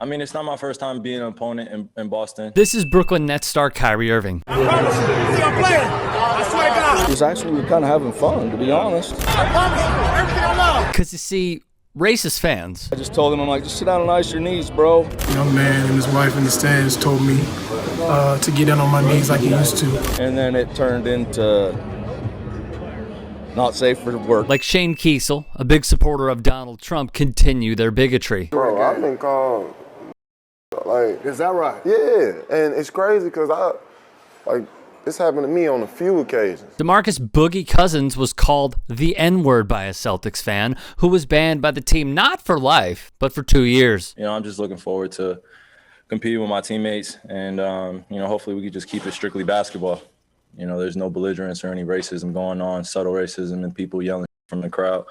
I mean, it's not my first time being an opponent in Boston. This is Brooklyn Nets star Kyrie Irving. I promise you, I'm playing. I swear to God. It was actually kind of having fun, to be honest. I promise you, everything I love. Because you see, racist fans. I just told him, I'm like, just sit down and ice your knees, bro. Young man and his wife in the stands told me to get down on my knees like he used to. And then it turned into not safe for work. Like Shane Kiesel, a big supporter of Donald Trump, continue their bigotry. Bro, I've been called, like... Is that right? Yeah, and it's crazy because this happened to me on a few occasions. DeMarcus Boogie Cousins was called the N-word by a Celtics fan who was banned by the team not for life, but for 2 years. You know, I'm just looking forward to competing with my teammates, and you know, hopefully we could just keep it strictly basketball. You know, there's no belligerence or any racism going on, subtle racism and people yelling from the crowd.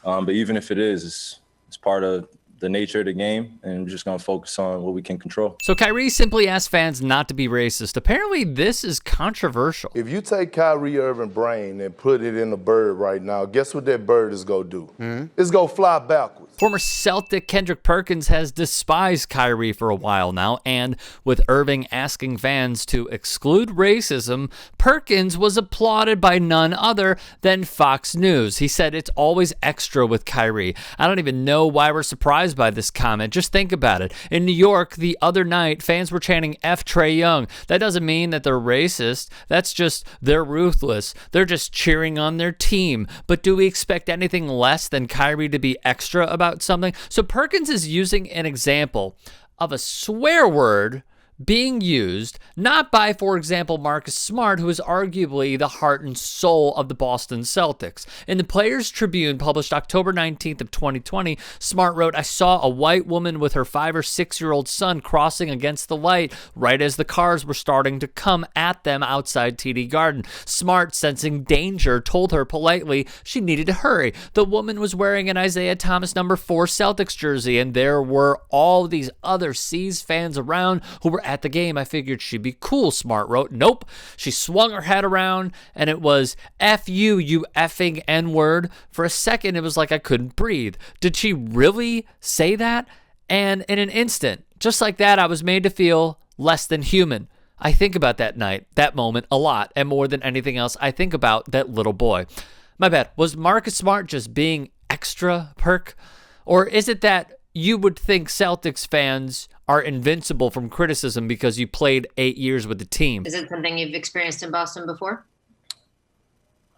But even if it is, it's part of the nature of the game, and we're just going to focus on what we can control. So Kyrie simply asked fans not to be racist. Apparently, this is controversial. If you take Kyrie Irving's brain and put it in a bird right now, guess what that bird is going to do? It's going to fly backwards. Former Celtic Kendrick Perkins has despised Kyrie for a while now, and with Irving asking fans to exclude racism, Perkins was applauded by none other than Fox News. He said it's always extra with Kyrie. I don't even know why we're surprised by this comment. Just think about it. In New York the other night, fans were chanting F Trae Young. That doesn't mean that they're racist. That's just they're ruthless. They're just cheering on their team. But do we expect anything less than Kyrie to be extra about something? So Perkins is using an example of a swear word being used not by, for example, Marcus Smart, who is arguably the heart and soul of the Boston Celtics. In the Players Tribune, published October 19th of 2020, Smart wrote, "I saw a white woman with her 5 or 6-year-old son crossing against the light right as the cars were starting to come at them outside TD Garden. Smart, sensing danger, told her politely she needed to hurry. The woman was wearing an Isaiah Thomas number 4 Celtics jersey, and there were all these other C's fans around who were at the game. I figured she'd be cool," Smart wrote. Nope. She swung her head around, and it was, "F you, you effing N-word." For a second, it was like I couldn't breathe. Did she really say that? And in an instant, just like that, I was made to feel less than human. I think about that night, that moment, a lot, and more than anything else, I think about that little boy. My bad. Was Marcus Smart just being extra, Perk? Or is it that you would think Celtics fans are invincible from criticism because you played 8 years with the team? Is it something you've experienced in Boston before?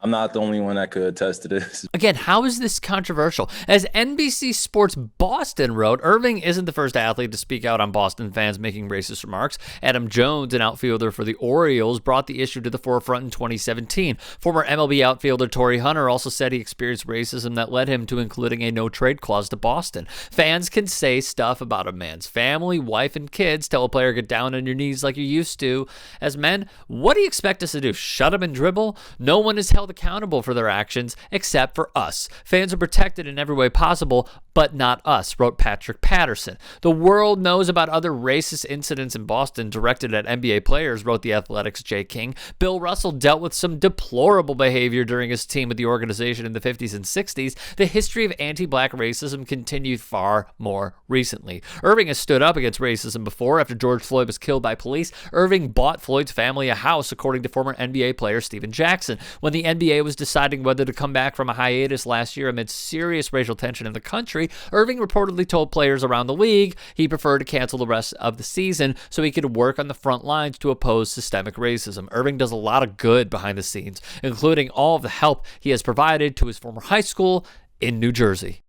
I'm not the only one that could attest to this. Again, how is this controversial? As NBC Sports Boston wrote, Irving isn't the first athlete to speak out on Boston fans making racist remarks. Adam Jones, an outfielder for the Orioles, brought the issue to the forefront in 2017. Former MLB outfielder Torrey Hunter also said he experienced racism that led him to including a no-trade clause to Boston. Fans can say stuff about a man's family, wife, and kids. Tell a player, get down on your knees like you used to. As men, what do you expect us to do? Shut him and dribble? No one is held accountable for their actions except for us. Fans are protected in every way possible, but not us, wrote Patrick Patterson. The world knows about other racist incidents in Boston directed at NBA players, wrote The Athletic's Jay King. Bill Russell dealt with some deplorable behavior during his team with the organization in the 50s and 60s. The history of anti-black racism continued far more recently. Irving has stood up against racism before. After George Floyd was killed by police, Irving bought Floyd's family a house, according to former NBA player Steven Jackson. When the NBA was deciding whether to come back from a hiatus last year amid serious racial tension in the country, Irving reportedly told players around the league he preferred to cancel the rest of the season so he could work on the front lines to oppose systemic racism. Irving does a lot of good behind the scenes, including all of the help he has provided to his former high school in New Jersey.